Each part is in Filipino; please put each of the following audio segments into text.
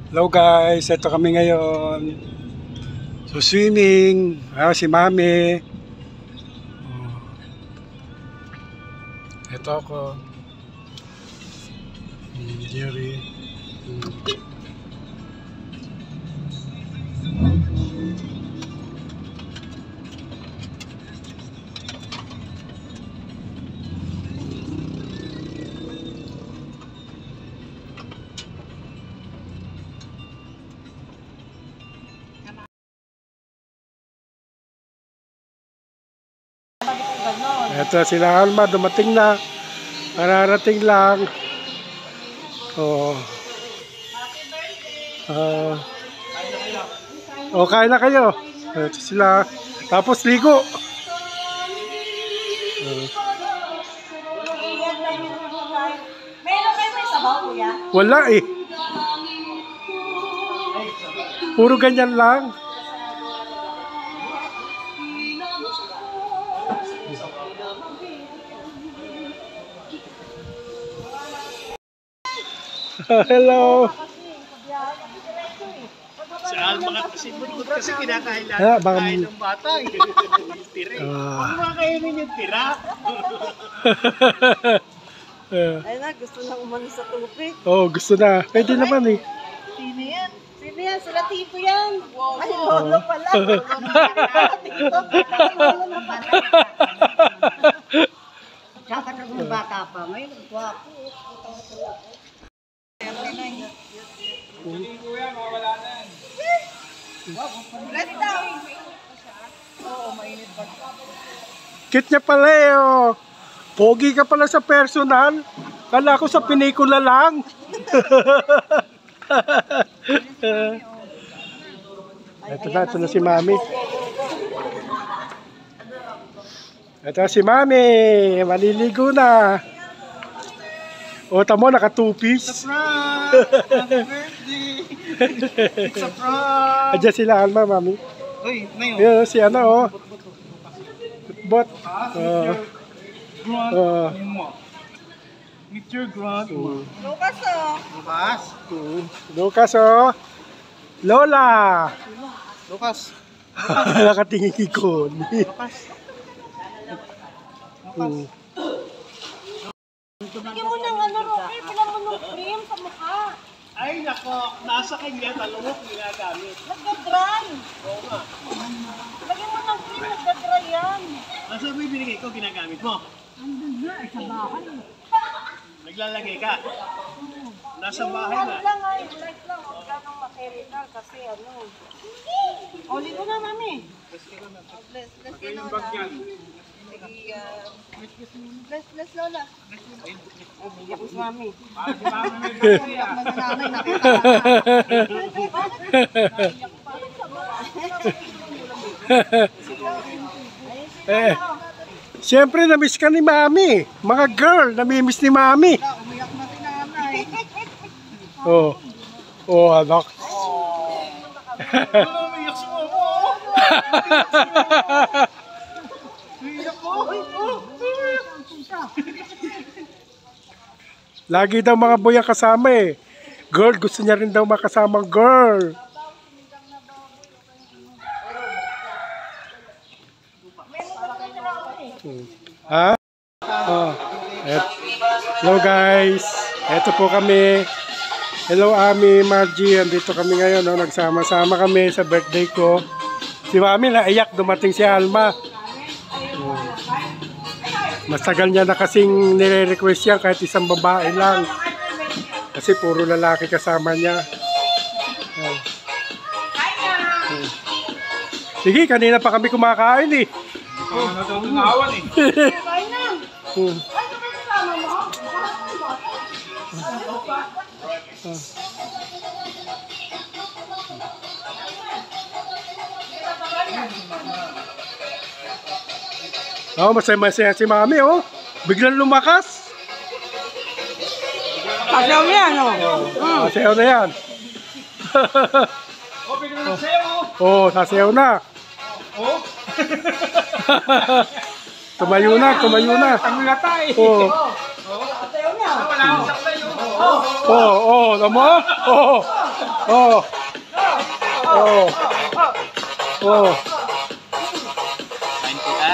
Hello guys, ito kami ngayon. So swimming, si Mami. Ito ako. Jerry. Ito sila Alma, dumating na. Mararating lang. Kain na kayo. Ito sila. Tapos ligo. Wala eh. Puro ganyan lang. Hello. Si Alma kasi buntot kasi kinakain lahat ng bata. Yung tira. Ano mga kainin yung tira? Ay na, gusto na umano sa tubig. Gusto na. Pwede naman eh. Sino yan? Sino yan? Sila tipo yan. Wow. Ay, lolo pala. Lolo na pala. Kakatag ng bata pa. May gwapo. Cute niya pala eh. Pogi ka pala sa personal. Kala ko sa pinikula lang. Ito na si Mami. Ito si Mami. Maliligo na. Tamo, naka two-piece. Happy birthday! It's a prank! Adyan sila Alma, Mami. Uy, ngayon. Yan, si ano, Bot. Meet your grandma. Lucas Lucas? Lucas, Lola. Lucas. Nakatingin ko. Lucas. Bigyan mo ng ano, Rocky. Bilang mo ng cream sa mukha. Ay, nako. Nasa kanya, talunok ginagamit. Nagdadry. Oo nga. Lagyan mo ng cream, nagdadry yan. Nasa may binigay ko, ginagamit mo. Andun na, sa bahay. Naglalagay ka. Nasa bahay na. Lang ay, light lang. Huwag lang ng material kasi ano. Ligo na, Mami. Bless ka, Lola. Bless Lola. Iyak mo si Mami. Iyak mo si nanay, nakita Siyempre, na-miss ka ni Mami. Mga girl, nami-miss ni Mami. umiyak na si nanay. Anak. Umiyak si mama. Umiyak mo. Lagi daw mga boy ang kasama eh. Girl, gusto niya rin daw makasamang girl. Hello guys. Ito po kami. Hello Ami, Margie. Andito kami ngayon. Nagsama-sama kami sa birthday ko. Si Mami naiyak, dumating si Alma. Masagal niya na kasing nire-request yan kahit isang babae lang. Kasi puro lalaki kasama niya. Sige, kanina pa kami kumakain eh. Natutunawan eh. Kain na. Ay, kapag kasama mo? Masaya-masaya si Mami, biglang lumakas. Pasaw yan, Sasayaw na yan. Biglang nagsayaw. Sasayaw na. Tumayo na. Ang lata eh. Sasayaw niya. Wala akong saklay yun. Tama? Oh. Oh. Oh. Kain kita.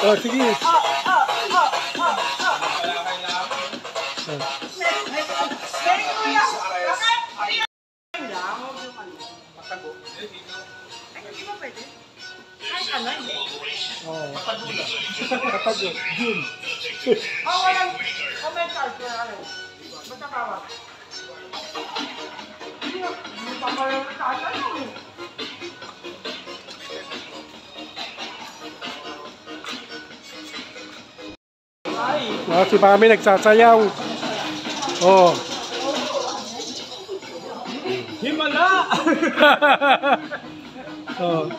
Oh, sige. Oh. Katago. Jun. Oh, si Mami nagsasayaw. Oh. Himala! Oh.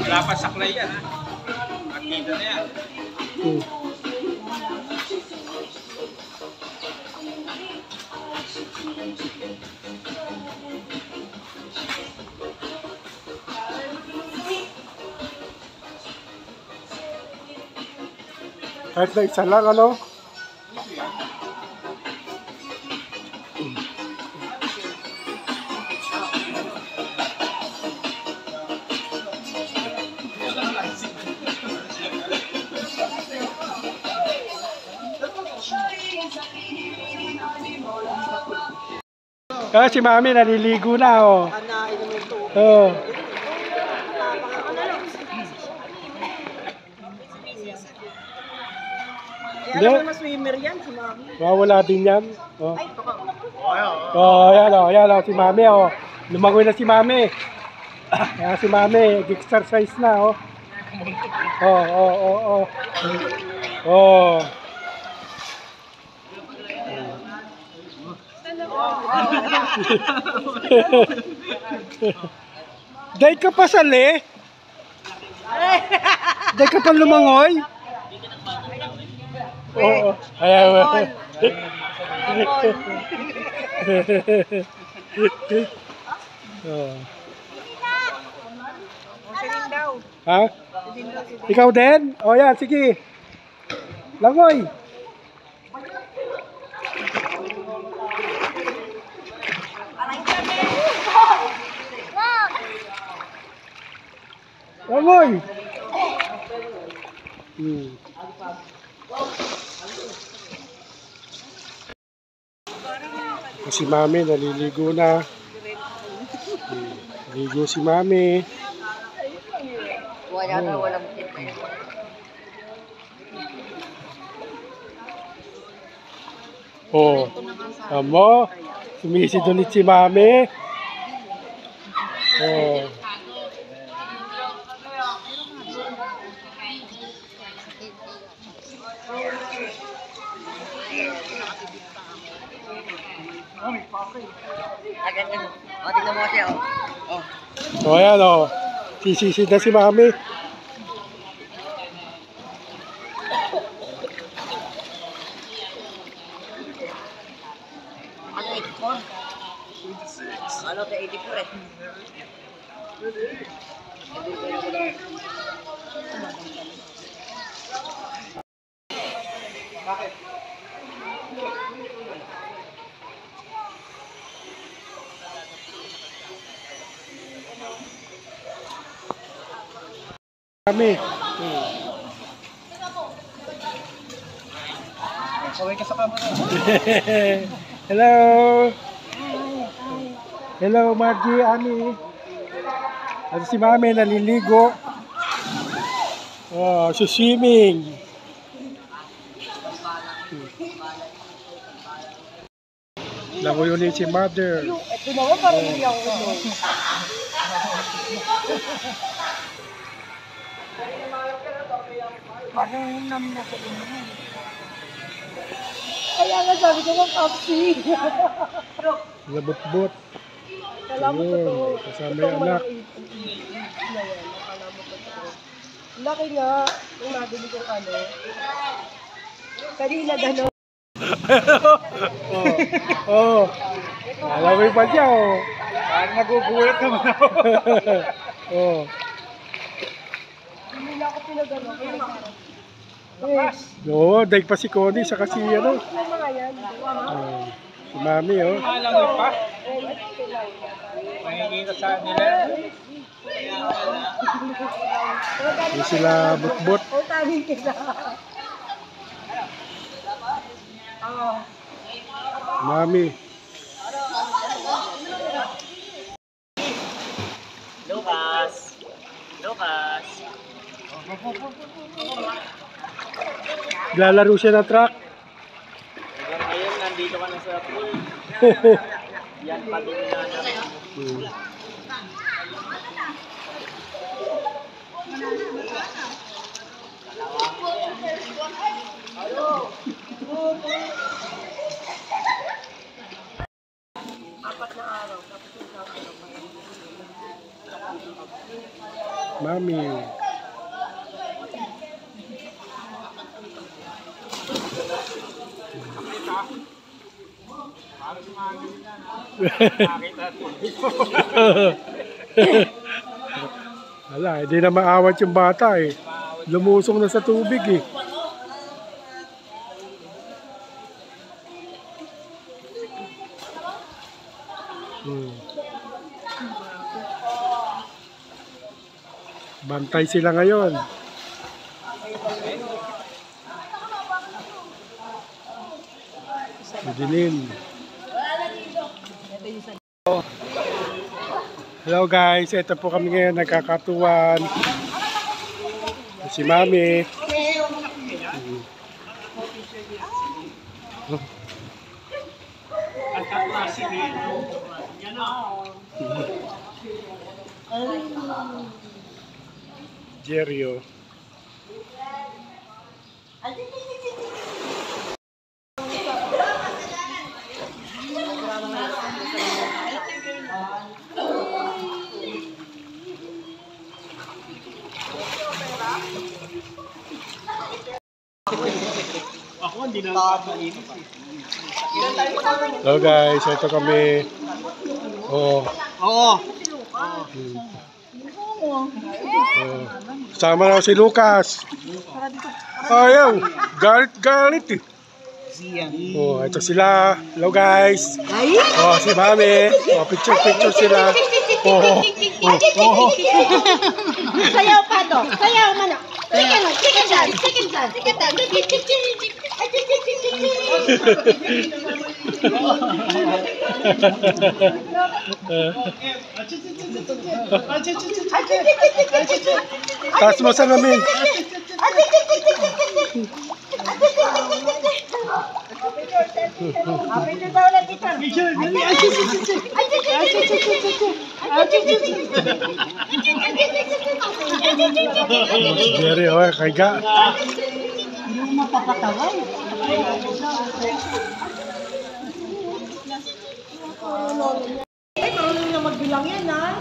Wala pa saklay yan, ha? Makita na yan. Hmm. Kahit na isa lang, ano? Ah, si Mami naliligo na, oh. Oh. Alam mo na swimmer yan, si Mami. Wala din yan. Oh. Oh, ayan oh, si Mami oh. Lumangoy na si Mami. Ayan si Mami, exercise na oh. Oh. Oh. Day ka pa sali? Day ka pa lumangoy? Oo. Ayan. Oh. Ha? Ikaw din? O yan, sige. Langoy. Langoy. Si Mami naliligo na. Ligo si Mami. Walang tip. Oh. Amo. Sumisid ulit si Mami. Oh. Agad na. O, tingnan mo kasi, oh. Oh, ayan oh. Sisisid na si Mami. Ano, 84? Ano, 84 eh. Bakit? Mami. Kaway ka sa camera. Hello. Hello, Margie, Ami. At si Mami naliligo. Oh, swimming. Langoy ulit si Mother. Ito naman, parang hindi ako ito. Parang nam na sa inyo. Kaya nga sabi ko ng kapsi. Labot-bot. Salamat ko to. Kasama yung anak. Laki nga. Yung nabili kong ano. Kanina gano'n. Oh. Alam mo pa siya, oh. Parang nagugulat naman ako. Oh. Hindi na ako pinagano. Oo, daig pa si Connie sa kasi ano. Yung mga yan. Oh. Si Mami, oh. Alam mo pa? Makikita sa nila. Hindi sila butbut. Utangin kita. Mami. Lucas. Lucas. Lalaro siya ng truck. Hanggang ngayon, nandito ka na sa pool. Yan pa din na Hmm. Mami. Wala, hindi na maawat yung bata eh. Lumusong na sa tubig eh. Hmm. Bantay sila ngayon. Madilim. Hello guys, ito po kami ngayon nagkakatuwan. Si Mami. Jerio. ako, hindi na nakapainis eh. Hello guys, ito kami. Oh. Oo. Sama na si Lucas. Ayaw, galit eh. Oh, ito sila. Hello guys. Oh, si Mami. Oh, picture sila. Oh. Sayaw pa to. Sayaw man. Sige dyan. Taas mo sa namin. Jerry, oh, kaiga. Yung mapapataway. Ay, marunong na magbilang yan, ha?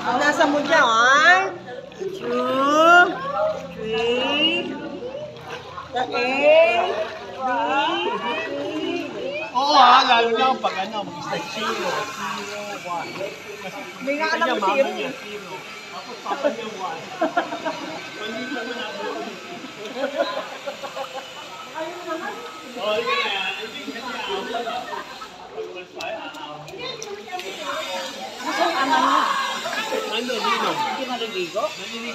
Ang nasa mo dyan, 1, 2, 3, 8, Oo ha, lalo na pag ano, mag-start 0, 0, 1. Hindi nga alam mo Mami siya. niya, 0. Tapos papa niya 1. Hindi pa mo natin. Oo, yun na yan. Hindi ka niya out na. Pag mas pa, out. Ang ama niya. Ano, Dino? Hindi maliligo?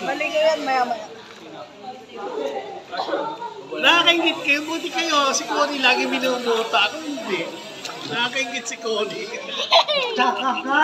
Maligo yan, maya-maya. Nakakaingit kayo, buti kayo. Si Connie lagi minumuta. Ako hindi. Nakakaingit si Connie. Tsaka ka?